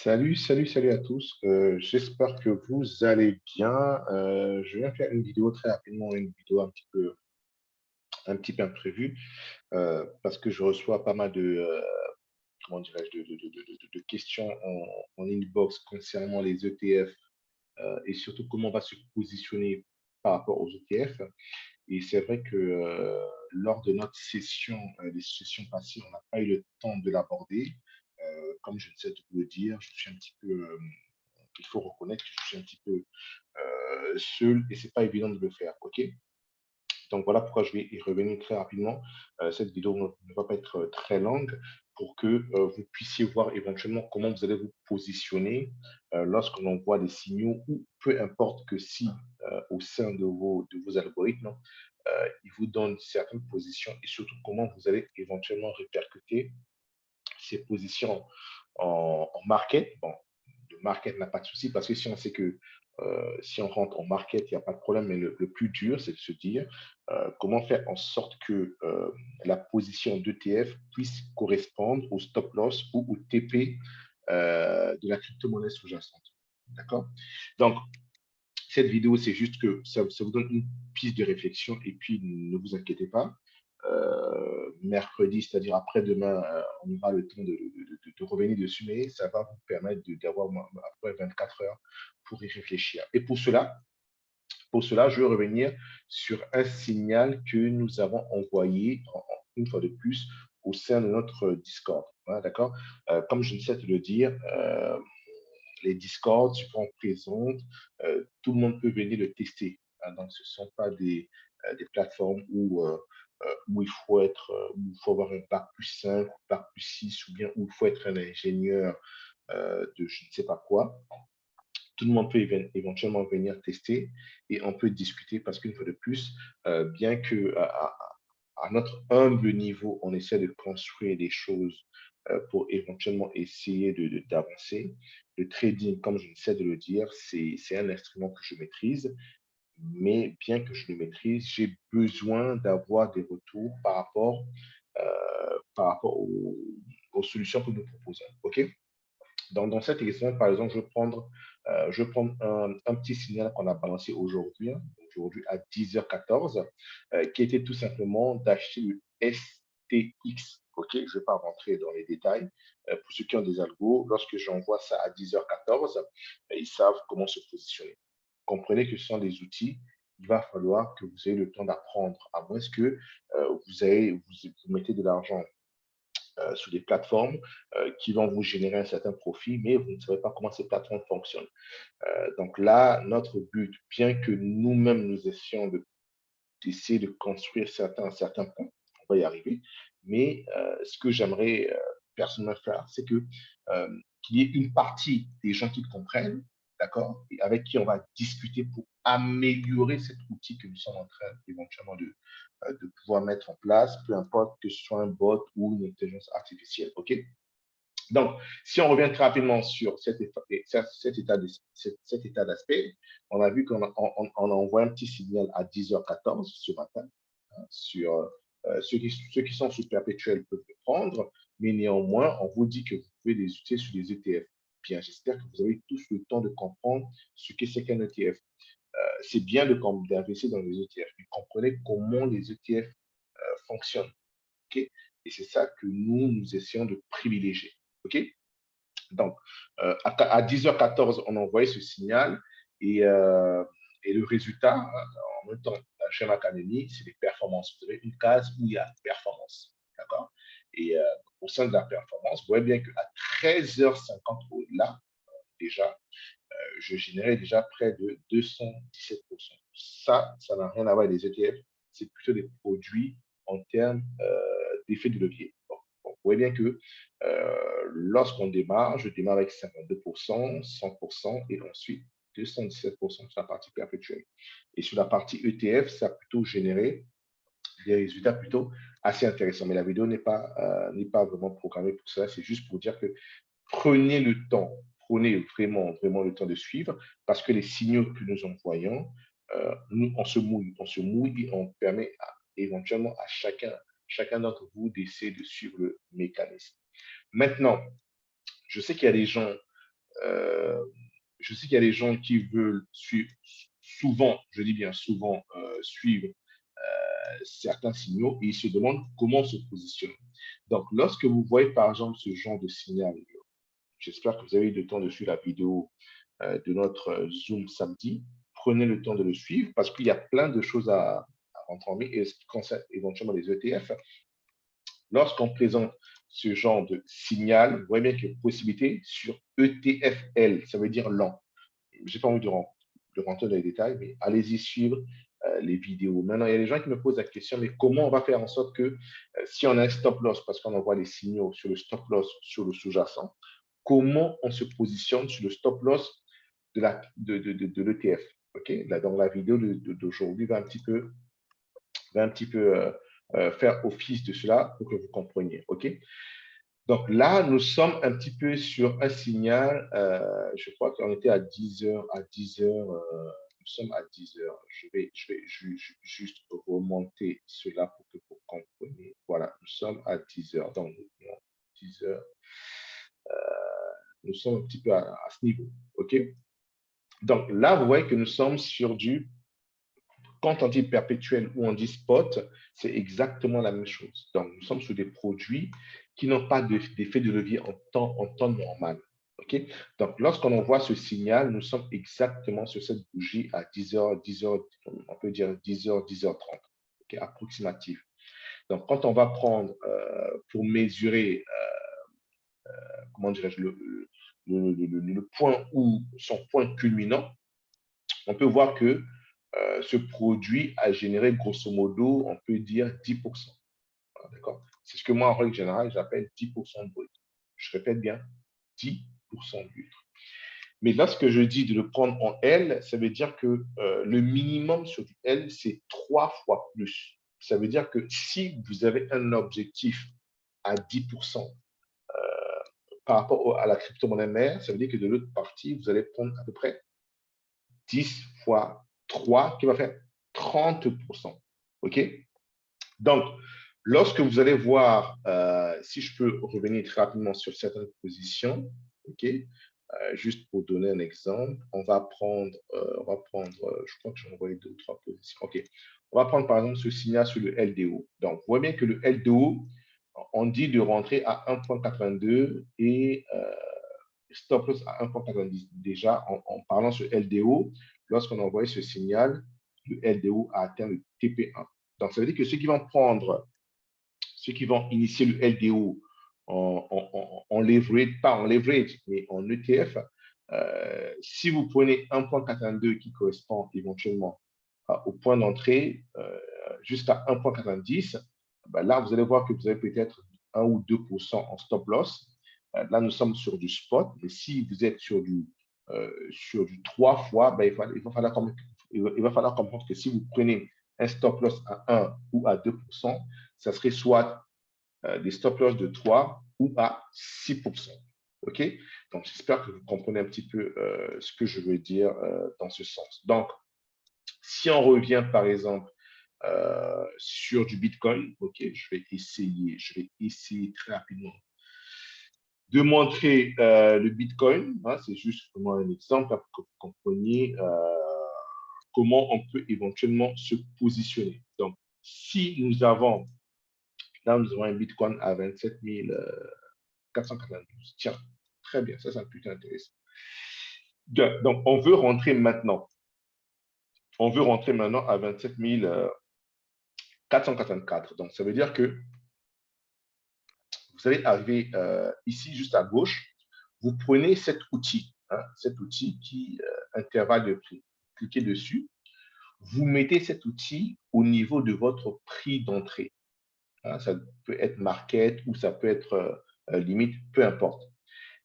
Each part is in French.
Salut à tous. J'espère que vous allez bien. Je viens faire une vidéo très rapidement, une vidéo un petit peu imprévue, parce que je reçois pas mal comment dirais-je, de questions en inbox concernant les ETF, et surtout comment on va se positionner par rapport aux ETF. Et c'est vrai que lors de notre session, des sessions passées, on n'a pas eu le temps de l'aborder. Comme je ne sais de vous le dire, je suis un petit peu, il faut reconnaître que je suis un petit peu seul et c'est pas évident de le faire. OK? Donc voilà pourquoi je vais y revenir très rapidement. Cette vidéo ne va pas être très longue pour que vous puissiez voir éventuellement comment vous allez vous positionner lorsqu'on envoie des signaux ou peu importe que si au sein de vos algorithmes, ils vous donnent certaines positions et surtout comment vous allez éventuellement répercuter ces positions en market. Bon, le market n'a pas de souci parce que si on sait que si on rentre en market, il n'y a pas de problème, mais le plus dur, c'est de se dire comment faire en sorte que la position d'ETF puisse correspondre au stop loss ou au TP de la crypto-monnaie sous-jacente. D'accord? Donc, cette vidéo, c'est juste que ça vous donne une piste de réflexion et puis ne vous inquiétez pas. Mercredi, c'est-à-dire après-demain, on aura le temps de revenir dessus, mais ça va vous permettre d'avoir après 24 heures pour y réfléchir. Et pour cela, je vais revenir sur un signal que nous avons envoyé une fois de plus au sein de notre Discord. Voilà, d'accord. Comme je ne sais te le dire, les Discords, tu en présentes, tout le monde peut venir le tester. Hein. Donc, ce ne sont pas des plateformes où où il faut avoir un bac plus 5, bac plus 6, ou bien où il faut être un ingénieur de je ne sais pas quoi. Tout le monde peut éventuellement venir tester et on peut discuter parce qu'une fois de plus, bien que à notre humble niveau, on essaie de construire des choses pour éventuellement essayer d'avancer. Le trading, comme je essaie de le dire, c'est un instrument que je maîtrise, mais bien que je le maîtrise, j'ai besoin d'avoir des retours par rapport aux solutions que nous proposons. OK? Dans cet exemple, par exemple, je vais prendre un petit signal qu'on a balancé aujourd'hui à 10h14, qui était tout simplement d'acheter le STX. OK, je ne vais pas rentrer dans les détails. Pour ceux qui ont des algos, lorsque j'envoie ça à 10h14, ils savent comment se positionner. Comprenez que ce sont des outils, il va falloir que vous ayez le temps d'apprendre, à moins que vous mettez de l'argent sur des plateformes qui vont vous générer un certain profit, mais vous ne savez pas comment ces plateformes fonctionnent. Donc là, notre but, bien que nous-mêmes nous essayons d'essayer de construire certains points, on va y arriver, mais ce que j'aimerais personnellement faire, c'est qu'il y ait une partie des gens qui comprennent, d'accord, et avec qui on va discuter pour améliorer cet outil que nous sommes en train éventuellement de pouvoir mettre en place, peu importe que ce soit un bot ou une intelligence artificielle. OK? Donc, si on revient très rapidement sur cet état d'aspect, on a vu qu'on envoie un petit signal à 10h14 ce matin, hein, sur ceux qui sont sous perpétuel peuvent le prendre, mais néanmoins, on vous dit que vous pouvez les utiliser sur les ETF. Bien, j'espère que vous avez tous le temps de comprendre ce que c'est qu'un ETF. C'est bien d'investir dans les ETF, mais comprenez comment les ETF fonctionnent. OK? Et c'est ça que nous essayons de privilégier. OK? Donc, à 10h14, on envoyait ce signal et le résultat, en même temps, chez Academy, c'est les performances. Vous avez une case où il y a performance. D'accord? Et au sein de la performance, vous voyez bien qu'à 13h50 au-delà, déjà, je générais déjà près de 217%. Ça n'a rien à voir avec les ETF, c'est plutôt des produits en termes d'effet de levier. Bon, vous voyez bien que lorsqu'on démarre, je démarre avec 52%, 100% et ensuite 217% sur la partie perpétuelle. Et sur la partie ETF, ça a plutôt généré des résultats plutôt assez intéressants. Mais la vidéo n'est pas vraiment programmée pour cela, c'est juste pour dire que prenez le temps, prenez vraiment le temps de suivre parce que les signaux que nous envoyons, on se mouille et on permet éventuellement à chacun d'entre vous d'essayer de suivre le mécanisme. Maintenant, je sais qu'il y a des gens je sais qu'il y a des gens qui veulent suivre, souvent, je dis bien souvent, suivre certains signaux et ils se demandent comment se positionner. Donc, lorsque vous voyez par exemple ce genre de signal, j'espère que vous avez eu le temps de suivre la vidéo de notre Zoom samedi. Prenez le temps de le suivre parce qu'il y a plein de choses à rentrer en ligne et ce qui concerne éventuellement les ETF. Lorsqu'on présente ce genre de signal, vous voyez bien qu'il y a une possibilité sur ETFL, ça veut dire lent. Je n'ai pas envie de rentrer dans les détails, mais allez-y suivre les vidéos. Maintenant, il y a des gens qui me posent la question, mais comment on va faire en sorte que si on a un stop loss, parce qu'on envoie les signaux sur le stop loss sur le sous-jacent, comment on se positionne sur le stop loss de l'ETF. Okay? Là, dans la vidéo d'aujourd'hui, va un petit peu faire office de cela pour que vous compreniez. OK? Donc là, nous sommes un petit peu sur un signal. Je crois qu'on était à 10 heures. À 10 heures, nous sommes à 10 heures. Je vais juste remonter cela pour que vous compreniez. Voilà, nous sommes à 10 heures. Donc, 10 heures. Nous sommes un petit peu à ce niveau. OK? Donc là, vous voyez que nous sommes sur du, quand on dit perpétuel ou on dit spot, c'est exactement la même chose. Donc, nous sommes sur des produits qui n'ont pas d'effet de levier en temps normal. Okay? Donc, lorsqu'on envoie ce signal, nous sommes exactement sur cette bougie à 10h, 10h, on peut dire 10h, 10h30, okay? Approximatif. Donc, quand on va prendre pour mesurer, comment dirais-je, le point où son point culminant, on peut voir que ce produit a généré grosso modo, on peut dire 10%. D'accord? C'est ce que moi, en règle générale, j'appelle 10% brut. Je répète bien, 10% brut. Mais lorsque je dis de le prendre en L, ça veut dire que le minimum sur du L, c'est 3 fois plus. Ça veut dire que si vous avez un objectif à 10% par rapport à la crypto-monnaie mère, ça veut dire que de l'autre partie, vous allez prendre à peu près 10 fois 3 qui va faire 30%. OK? Donc, lorsque vous allez voir, si je peux revenir très rapidement sur certaines positions, OK? Juste pour donner un exemple, on va prendre, je crois que j'ai envoyé 2 ou 3 positions. OK. On va prendre par exemple ce signal sur le LDO. Donc, vous voyez bien que le LDO, on dit de rentrer à 1,82 et stop loss à 1,90. Déjà, en parlant sur LDO, lorsqu'on a envoyé ce signal, le LDO a atteint le TP1. Donc, ça veut dire que ceux qui vont initier le LDO en leverage, pas en leverage, mais en ETF, si vous prenez 1,82 qui correspond éventuellement au point d'entrée jusqu'à 1,90, ben là, vous allez voir que vous avez peut-être 1 ou 2% en stop loss. Là, nous sommes sur du spot, mais si vous êtes sur du 3 fois, ben, il va falloir comprendre que si vous prenez un stop loss à 1 ou à 2%, ça serait soit des stop loss de 3 ou à 6%. OK? Donc, j'espère que vous comprenez un petit peu ce que je veux dire dans ce sens. Donc, si on revient, par exemple, sur du Bitcoin, OK, je vais essayer très rapidement de montrer le Bitcoin. Hein, c'est juste vraiment un exemple pour que vous compreniez comment on peut éventuellement se positionner. Donc, si nous avons, là, nous avons un Bitcoin à 27 492. Tiens, très bien, ça c'est plutôt intéressant. Bien, donc, on veut rentrer maintenant. On veut rentrer maintenant à 27 484. Donc, ça veut dire que vous allez arriver ici, juste à gauche. Vous prenez cet outil qui intervalle de prix. Cliquez dessus. Vous mettez cet outil au niveau de votre prix d'entrée. Hein, ça peut être market ou ça peut être limite, peu importe.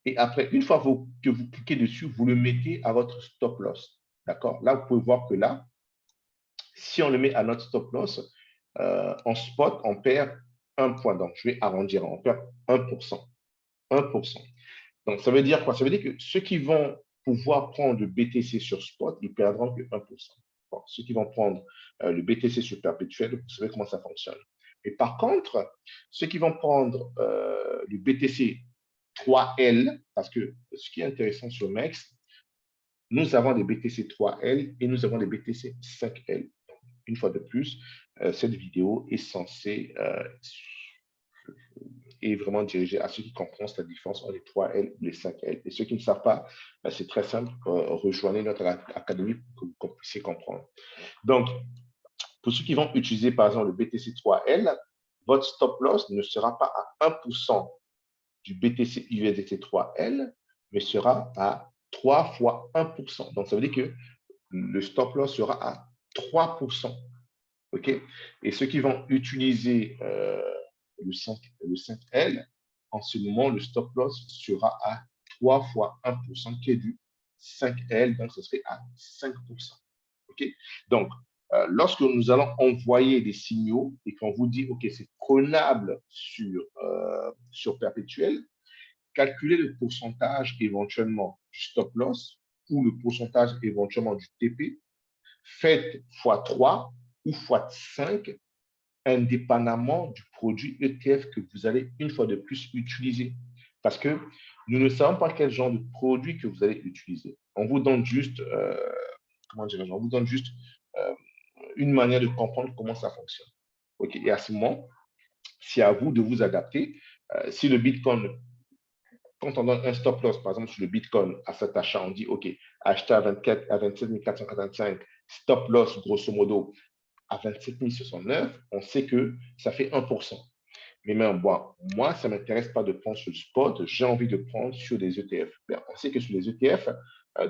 Et après, une fois que vous cliquez dessus, vous le mettez à votre stop loss. D'accord? Là, vous pouvez voir que là, si on le met à notre stop loss, en spot, on perd 1 point. Donc, je vais arrondir, on perd 1%. 1%. Donc, ça veut dire quoi? Ça veut dire que ceux qui vont pouvoir prendre le BTC sur spot, ils perdront que 1%. Bon, ceux qui vont prendre le BTC sur perpétuel, vous savez comment ça fonctionne. Et par contre, ceux qui vont prendre le BTC 3L, parce que ce qui est intéressant sur MEX, nous avons des BTC 3L et nous avons des BTC 5L. Une fois de plus, cette vidéo est censée est vraiment dirigée à ceux qui comprennent la différence entre les 3L et les 5L. Et ceux qui ne savent pas, c'est très simple, rejoignez notre académie pour que vous puissiez comprendre. Donc, pour ceux qui vont utiliser par exemple le BTC 3L, votre stop loss ne sera pas à 1% du BTC USDT 3L, mais sera à 3 fois 1%. Donc, ça veut dire que le stop loss sera à 3%. OK? Et ceux qui vont utiliser le 5L, en ce moment, le stop loss sera à 3 fois 1%, qui est du 5L, donc ce serait à 5%. OK? Donc, lorsque nous allons envoyer des signaux et qu'on vous dit, OK, c'est prenable sur perpétuel, calculez le pourcentage éventuellement du stop loss ou le pourcentage éventuellement du TP, faites x3 ou x5, indépendamment du produit ETF que vous allez une fois de plus utiliser. Parce que nous ne savons pas quel genre de produit que vous allez utiliser. On vous donne juste, comment dirais-je, on vous donne juste une manière de comprendre comment ça fonctionne. Okay. Et à ce moment, c'est à vous de vous adapter. Si le Bitcoin, quand on donne un stop loss, par exemple, sur le Bitcoin, à cet achat, on dit, OK, acheter à 27 445, stop loss, grosso modo, à 27 069, on sait que ça fait 1%. Mais même, bon, moi, ça ne m'intéresse pas de prendre sur le spot, j'ai envie de prendre sur des ETF. Bien, on sait que sur les ETF,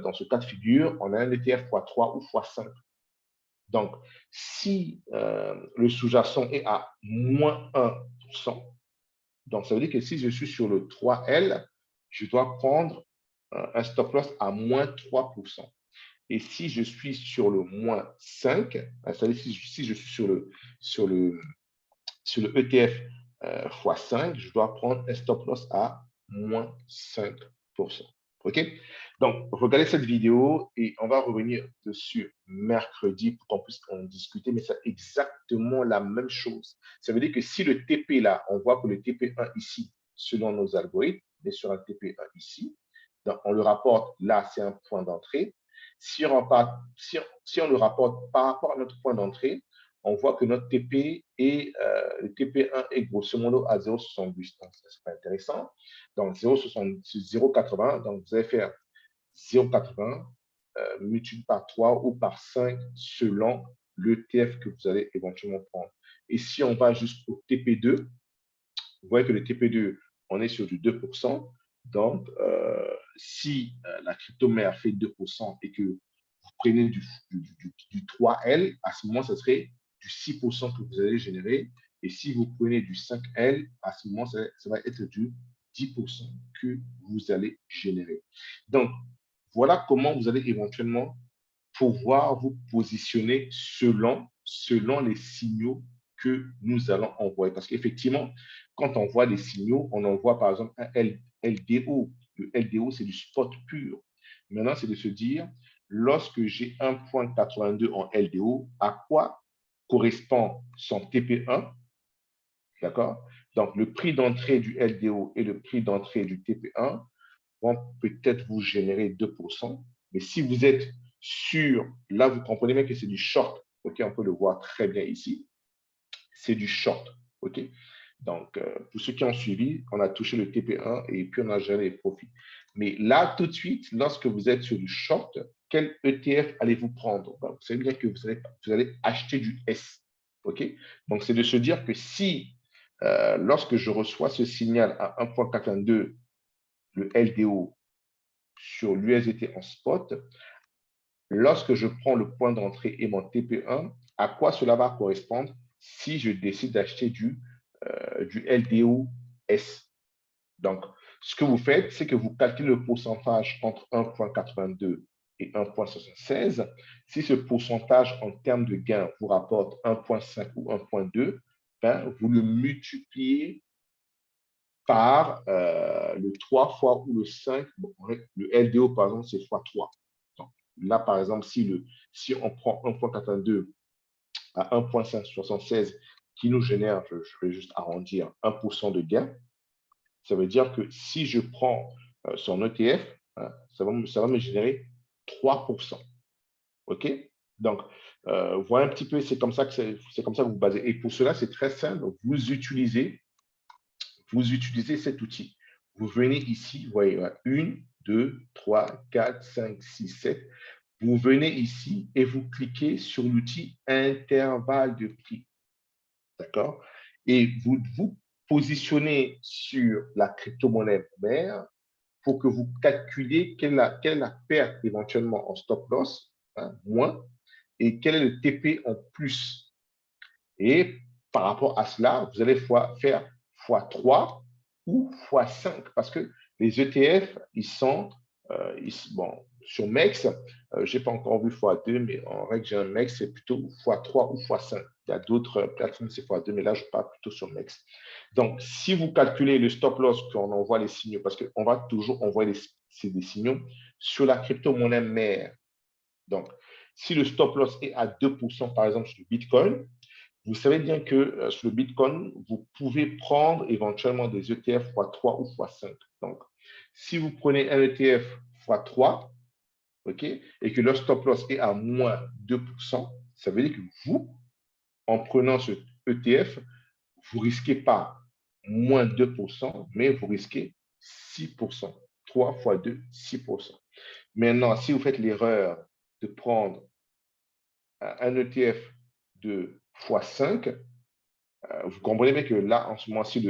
dans ce cas de figure, on a un ETF x3 ou x5. Donc, si le sous-jacent est à moins 1%, donc ça veut dire que si je suis sur le 3L, je dois prendre un stop loss à moins 3%. Et si je suis sur le moins 5, c'est-à-dire si je suis sur le ETF x5, je dois prendre un stop loss à moins 5%. OK? Donc, regardez cette vidéo et on va revenir dessus mercredi pour qu'on puisse en discuter, mais c'est exactement la même chose. Ça veut dire que si le TP là, on voit que le TP1 ici, selon nos algorithmes, est sur un TP1 ici, donc on le rapporte là, c'est un point d'entrée. Si on le rapporte par rapport à notre point d'entrée, on voit que notre TP et le TP1 est grosso modo à 0,78. Donc, ça, c'est pas intéressant. Donc, 0,80. Donc, vous allez faire 0,80 multiplié par 3 ou par 5 selon l'ETF que vous allez éventuellement prendre. Et si on va jusqu'au TP2, vous voyez que le TP2, on est sur du 2%. Donc, si la crypto-mère fait 2% et que vous prenez du 3L, à ce moment, ce serait du 6% que vous allez générer. Et si vous prenez du 5L, à ce moment, ça va être du 10% que vous allez générer. Donc, voilà comment vous allez éventuellement pouvoir vous positionner selon les signaux que nous allons envoyer. Parce qu'effectivement, quand on voit les signaux, on envoie par exemple un LDO. Le LDO, c'est du spot pur. Maintenant, c'est de se dire, lorsque j'ai 1,82 en LDO, à quoi correspond son TP1? D'accord? Donc, le prix d'entrée du LDO et le prix d'entrée du TP1 vont peut-être vous générer 2%. Mais si vous êtes sur, là, vous comprenez bien que c'est du short. OK, on peut le voir très bien ici. C'est du short. OK? Donc, pour ceux qui ont suivi, on a touché le TP1 et puis on a géré les profits. Mais là, tout de suite, lorsque vous êtes sur du short, quel ETF allez-vous prendre? Ben, vous savez bien que vous allez acheter du S. OK? Donc, c'est de se dire que si, lorsque je reçois ce signal à 1,82, le LDO sur l'USDT en spot, lorsque je prends le point d'entrée et mon TP1, à quoi cela va correspondre si je décide d'acheter du LDO S? Donc, ce que vous faites, c'est que vous calculez le pourcentage entre 1,82 et 1,76. Si ce pourcentage en termes de gain vous rapporte 1,5 ou 1,2, ben, vous le multipliez par le 3 fois ou le 5. Bon, le LDO, par exemple, c'est x3. Donc, là, par exemple, si on prend 1,82 à 1,576 qui nous génère, je vais juste arrondir, 1% de gain, Ça veut dire que si je prends son ETF, hein, ça va me générer 3%. OK? Donc, voilà un petit peu, c'est comme ça que c'est comme ça que vous basez. Et pour cela, c'est très simple. Vous utilisez cet outil. Vous venez ici, vous voyez, 1, 2, 3, 4, 5, 6, 7. Vous venez ici et vous cliquez sur l'outil intervalle de prix. D'accord? Et vous vous positionnez sur la crypto-monnaie mère pour que vous calculiez quelle est la perte éventuellement en stop loss, hein, moins, et quel est le TP en plus. Et par rapport à cela, vous allez faire x3 ou x5 parce que les ETF, bon, sur MEX, je n'ai pas encore vu x2, mais en règle générale, MEX, c'est plutôt x3 ou x5. Il y a d'autres plateformes, c'est x2, mais là, je parle plutôt sur MEX. Donc, si vous calculez le stop loss qu'on envoie les signaux, parce qu'on va toujours envoyer des signaux sur la crypto-monnaie mère. Donc, si le stop loss est à 2%, par exemple, sur le Bitcoin, vous savez bien que sur le Bitcoin, vous pouvez prendre éventuellement des ETF x3 ou x5. Donc, si vous prenez un ETF x3, OK, et que le stop loss est à moins 2%, ça veut dire que vous, en prenant ce ETF, vous ne risquez pas moins 2%, mais vous risquez 6%. 3 fois 2, 6%. Maintenant, si vous faites l'erreur de prendre un ETF de x5, vous comprenez bien que là, en ce moment, si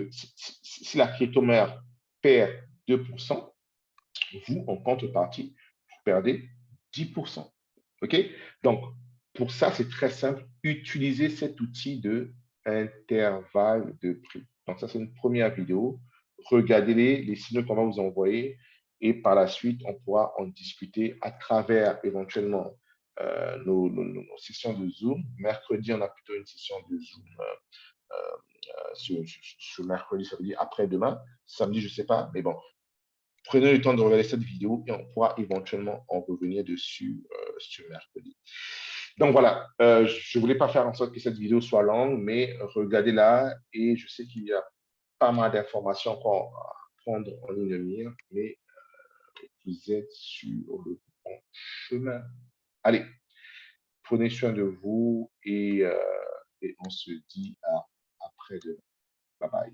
la crypto-mère perd 2%, vous, en contrepartie, vous perdez 10%. OK? Donc, pour ça, c'est très simple. Utilisez cet outil de intervalle de prix. Donc, ça, c'est une première vidéo. Regardez les signaux qu'on va vous envoyer et par la suite, on pourra en discuter à travers éventuellement nos sessions de Zoom. Mercredi, on a plutôt une session de Zoom ce mercredi, ça veut dire après-demain. Samedi, je ne sais pas, mais bon, prenez le temps de regarder cette vidéo et on pourra éventuellement en revenir dessus ce mercredi. Donc voilà, je ne voulais pas faire en sorte que cette vidéo soit longue, mais regardez-la et je sais qu'il y a pas mal d'informations encore à prendre en ligne de mire, mais vous êtes sur le bon chemin. Allez, prenez soin de vous et on se dit à après-demain. Bye bye.